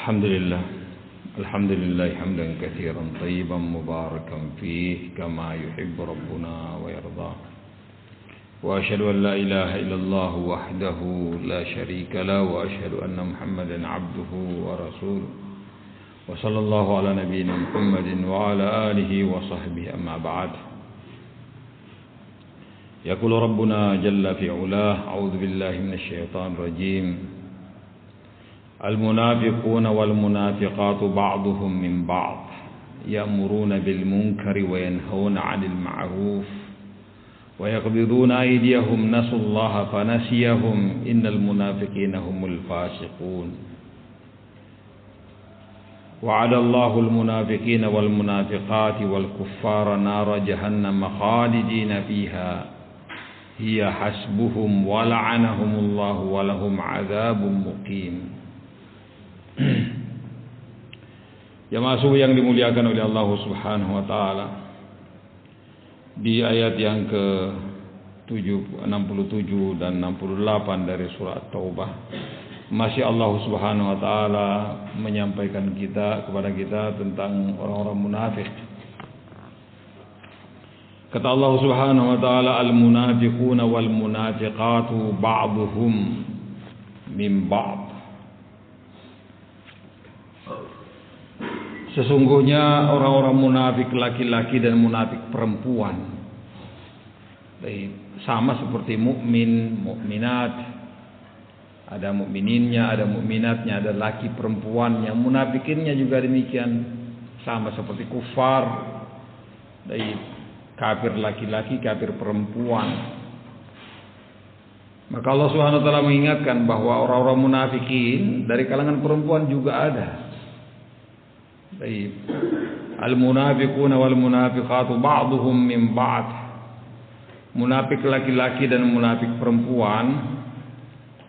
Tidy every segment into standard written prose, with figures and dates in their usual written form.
الحمد لله حمدا كثيرا طيبا مباركا فيه كما يحب ربنا ويرضى وأشهد أن لا إله إلا الله وحده لا شريك له وأشهد أن محمدا عبده ورسوله وصلى الله على نبينا محمد وعلى آله وصحبه أما بعد يقول ربنا جل في علاه أعوذ بالله من الشيطان الرجيم المنافقون والمنافقات بعضهم من بعض يأمرون بالمنكر وينهون عن المعروف ويقبضون أيديهم نسوا الله فنسيهم إن المنافقين هم الفاسقون وعد الله المنافقين والمنافقات والكفار نار جهنم خالدين فيها هي حسبهم ولعنهم الله ولهم عذاب مقيم. Jamaah subuh yang dimuliakan oleh Allah Subhanahu wa taala. Di ayat yang ke-67 dan 68 dari surah Taubah, masih Allah Subhanahu wa taala menyampaikan kepada kita tentang orang-orang munafik. Kata Allah Subhanahu wa taala, al-munafiquna wal munafiqatu ba'duhum min ba'd. Sesungguhnya orang-orang munafik laki-laki dan munafik perempuan sama seperti mukmin, mukminat. Ada mukmininnya, ada mukminatnya, ada laki perempuannya. Munafikinnya juga demikian, sama seperti kufar. Kafir laki-laki, kafir perempuan. Maka Allah Subhanahu wa taala mengingatkan bahwa orang-orang munafikin dari kalangan perempuan juga ada. Al-munafiquna wal munafiqatu ba'duhum min ba'd. Munafik laki-laki dan munafik perempuan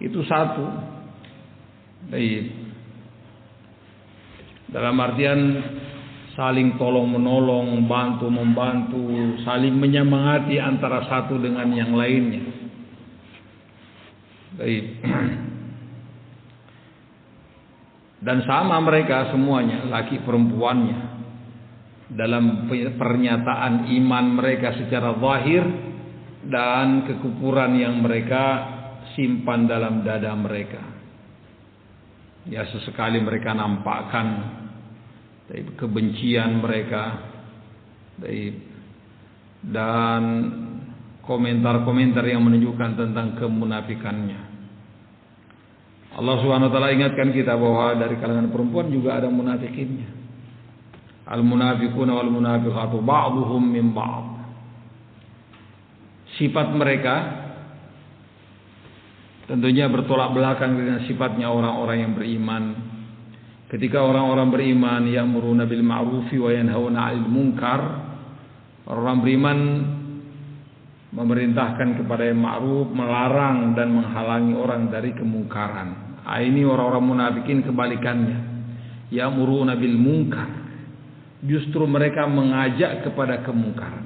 itu satu. Dalam artian saling tolong menolong, bantu membantu, saling menyemangati antara satu dengan yang lainnya. Dan sama mereka semuanya, laki perempuannya, dalam pernyataan iman mereka secara zahir dan kekufuran yang mereka simpan dalam dada mereka. Ya, sesekali mereka nampakkan kebencian mereka dan komentar-komentar yang menunjukkan tentang kemunafikannya. Allah Subhanahu wa taala ingatkan kita bahwa dari kalangan perempuan juga ada munafikinnya. Al-munafiquna wal munafiqatu ba'duhum min ba'd. Sifat mereka tentunya bertolak belakang dengan sifatnya orang-orang yang beriman. Ketika orang-orang beriman ya'muruna bil ma'rufi wa yanhauna 'anil munkar, orang beriman memerintahkan kepada yang ma'ruf, melarang dan menghalangi orang dari kemungkaran. Ini orang-orang munafikin kebalikannya. Ya'muruna bil munkar. Justru mereka mengajak kepada kemungkaran.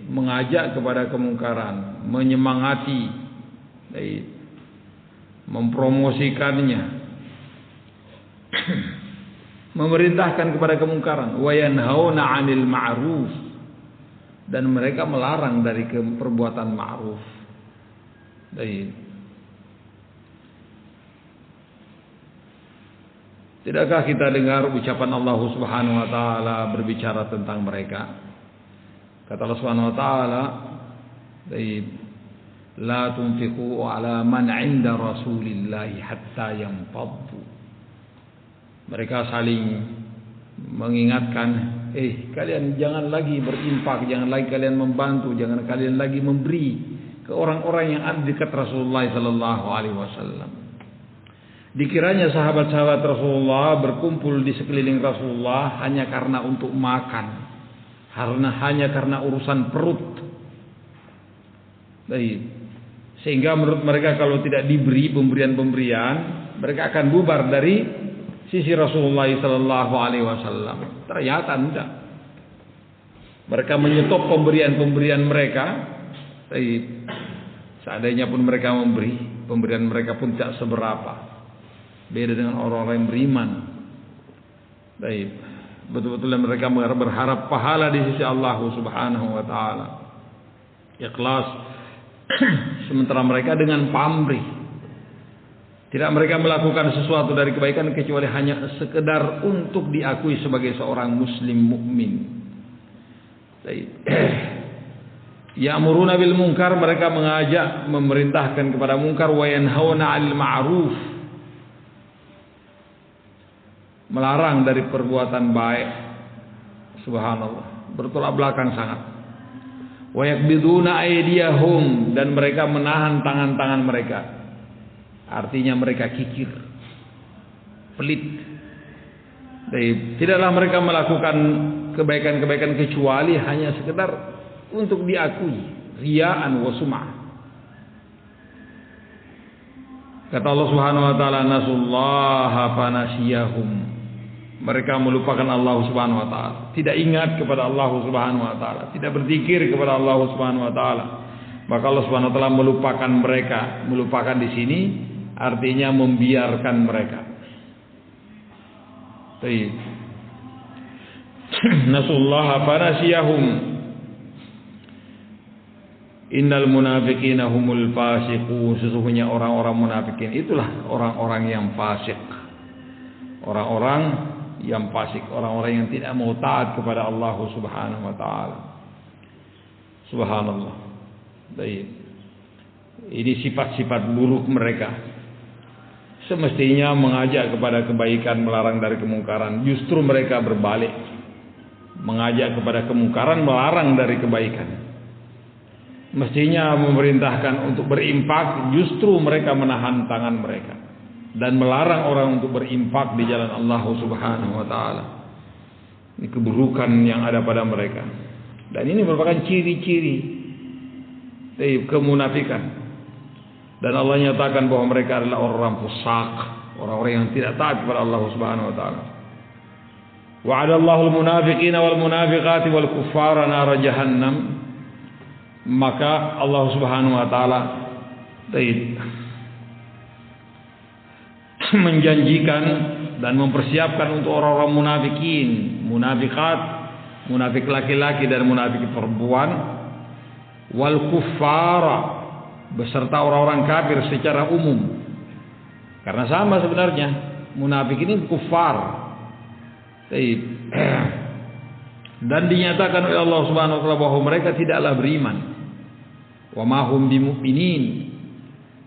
Mengajak kepada kemungkaran, menyemangati, mempromosikannya, memerintahkan kepada kemungkaran. Wa yanhauna 'anil ma'ruf. Dan mereka melarang dari perbuatan ma'ruf. Tidakkah kita dengar ucapan Allah Subhanahu wa taala berbicara tentang mereka? Kata Allah Subhanahu wa taala, la tunfiqu ala man 'inda Rasulillahi hatta yanfaddu. Mereka saling mengingatkan, kalian jangan lagi berinfak, jangan lagi kalian membantu, jangan kalian lagi memberi ke orang-orang yang ada dekat Rasulullah sallallahu alaihi wasallam. Dikiranya sahabat-sahabat Rasulullah berkumpul di sekeliling Rasulullah hanya karena untuk makan, hanya karena urusan perut. Sehingga menurut mereka kalau tidak diberi pemberian-pemberian, mereka akan bubar dari sisi Rasulullah sallallahu alaihi wasallam. Ternyata tidak. Mereka menyetop pemberian-pemberian mereka. Seandainya pun mereka memberi, pemberian mereka pun tidak seberapa. Beda dengan orang-orang yang beriman. Baik. Betul-betul mereka berharap pahala di sisi Allah Subhanahu wa taala. Ikhlas. Sementara mereka dengan pamrih. Tidak mereka melakukan sesuatu dari kebaikan kecuali hanya sekedar untuk diakui sebagai seorang muslim mukmin. Baik. Ya'muruna bil munkar, mereka mengajak, memerintahkan kepada munkar, wa yanhauna 'anil ma'ruf, melarang dari perbuatan baik. Subhanallah, bertolak belakang sangat. Wa yakbiduna aydiyahum, dan mereka menahan tangan-tangan mereka. Artinya mereka kikir, pelit. Tidaklah mereka melakukan kebaikan-kebaikan kecuali hanya sekedar untuk diakui, riya'an wa sum'ah. Kata Allah Subhanahu wa taala, nasullaha fanasiyahum. Mereka melupakan Allah Subhanahu wa taala, tidak ingat kepada Allah Subhanahu wa taala, tidak berzikir kepada Allah Subhanahu wa taala. Maka Allah Subhanahu wa taala melupakan mereka. Melupakan di sini artinya membiarkan mereka. Baik. Nasullaha fanasiyahum. Innal munafiqina humul fasiqun. Sesungguhnya orang-orang munafikin itulah orang-orang yang fasik. Orang-orang yang fasik, orang-orang yang tidak mau taat kepada Allah Subhanahu wa taala. Subhanallah. Baik. Ini sifat-sifat buruk mereka. Semestinya mengajak kepada kebaikan, melarang dari kemungkaran. Justru mereka berbalik, mengajak kepada kemungkaran, melarang dari kebaikan. Mestinya memerintahkan untuk berinfak, justru mereka menahan tangan mereka dan melarang orang untuk berinfak di jalan Allah Subhanahu wa taala. Ini keburukan yang ada pada mereka. Dan ini merupakan ciri-ciri kemunafikan. Dan Allah nyatakan bahwa mereka adalah orang fusak, orang-orang yang tidak taat kepada Allah Subhanahu wa taala. Wa'adallahu al-munafiqina wal munafiqati wal kuffara nar jahannam. Maka Allah Subhanahu wa taala menjanjikan dan mempersiapkan untuk orang-orang munafikin, munafiqat, munafik laki-laki dan munafik perempuan, wal kuffara, beserta orang-orang kafir secara umum. Karena sama sebenarnya, munafik ini kufar. Dan dinyatakan oleh Allah Subhanahu wa taala bahwa mereka tidaklah beriman. Wa ma hum bimu'minin.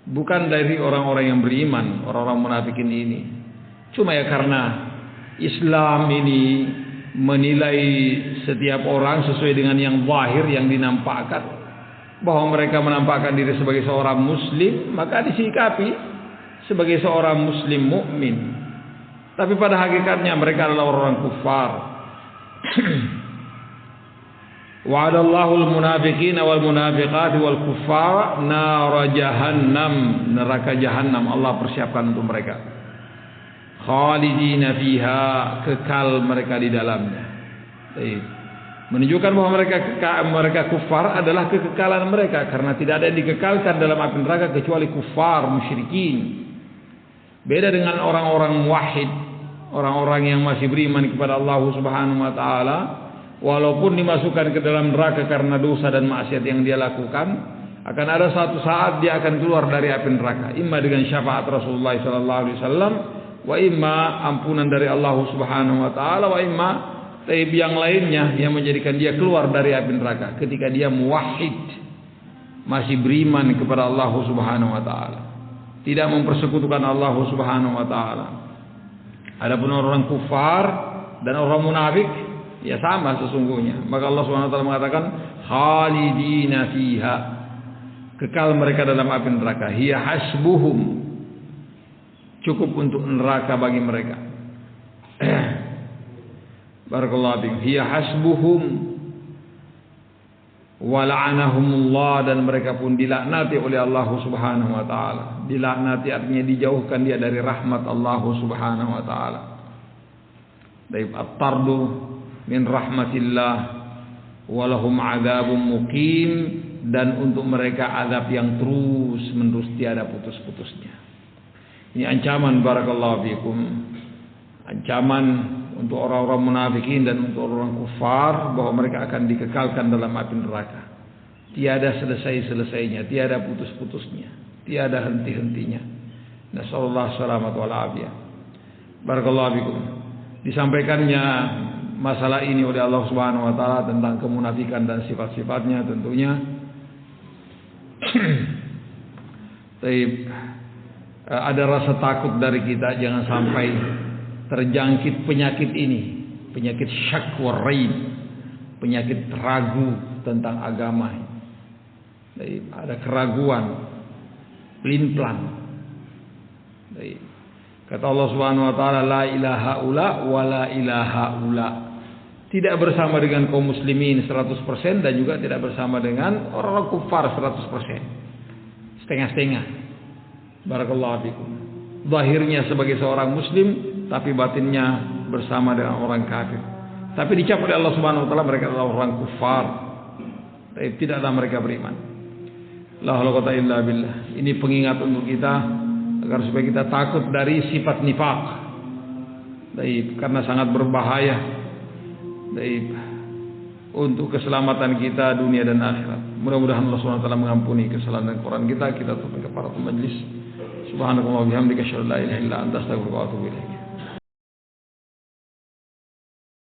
Bukan dari orang-orang yang beriman, orang-orang munafikin ini. Cuma ya karena Islam ini menilai setiap orang sesuai dengan yang zahir, yang dinampakkan, bahwa mereka menampakkan diri sebagai seorang muslim, maka disikapi sebagai seorang muslim mukmin. Tapi pada hakikatnya mereka adalah orang kufar. Wa'adallahu al-munafiqina wal munafiqati wal kuffara nar jahannam, neraka jahannam Allah persiapkan untuk mereka. Khalidina fiha, kekal mereka di dalamnya. Menunjukkan bahwa mereka kufar adalah kekekalan mereka, karena tidak ada yang dikekalkan dalam api neraka kecuali kufar, musyrikin. Beda dengan orang-orang muwahhid, orang-orang yang masih beriman kepada Allah Subhanahu wa taala, walaupun dimasukkan ke dalam neraka karena dosa dan maksiat yang dia lakukan, akan ada satu saat dia akan keluar dari api neraka, imma dengan syafaat Rasulullah sallallahu alaihi wasallam, wa imma ampunan dari Allah Subhanahu wa taala, wa imma taib yang lainnya yang menjadikan dia keluar dari api neraka ketika dia muwahhid, masih beriman kepada Allah Subhanahu wa taala, tidak mempersekutukan Allah Subhanahu wa taala. Adapun orang kufar dan orang munafik, ya sama sesungguhnya. Maka Allah Subhanahu wa taala mengatakan khalidina fiha, kekal mereka dalam api neraka. Hiya hasbuhum, cukup untuk neraka bagi mereka. Barakallahu fiikum. Hiya hasbuhum wa la'anahumullah, dan mereka pun dilaknati oleh Allah Subhanahu wa taala. Dilaknati artinya dijauhkan dia dari rahmat Allah Subhanahu wa taala. Baik, at-tardu min rahmatillah walahum adzabun muqim, dan untuk mereka azab yang terus menerus tiada putus-putusnya. Ini ancaman barakallahu fikum. Ancaman untuk orang-orang munafikin dan untuk orang kufar bahwa mereka akan dikekalkan dalam api neraka. Tiada selesai-selesainya, tiada putus-putusnya, tiada henti-hentinya. Nasallallahu salamat wal afiyah. Barakallahu fikum. Disampaikannya masalah ini oleh Allah Subhanahu wa taala tentang kemunafikan dan sifat-sifatnya tentunya. Baik. Ada rasa takut dari kita jangan sampai terjangkit penyakit ini, penyakit syak wa raib, penyakit ragu tentang agama. Baik. Ada keraguan, pelin-pelan. Baik. Kata Allah Subhanahu wa taala, la ilaha ula wa la ilaha ula. Tidak bersama dengan kaum muslimin 100% dan juga tidak bersama dengan orang-orang kufar 100%. Setengah-setengah. Barakallahu fikum. Zahirnya sebagai seorang muslim tapi batinnya bersama dengan orang kafir. Tapi dicap oleh Allah Subhanahu wa taala mereka adalah orang kufar. Tapi tidaklah mereka beriman. La haula wala quwwata illa billah. Ini pengingat untuk kita agar supaya kita takut dari sifat nifaq. Baik, karena sangat berbahaya. Baik, untuk keselamatan kita dunia dan akhirat. Mudah-mudahan Allah Subhanahu wa taala mengampuni kesalahan dan Quran kita tutup kepada majlis. Subhanakallah wa bihamdika asyhadu an la ilaha illa anta astaghfiruka wa atubu ilaik.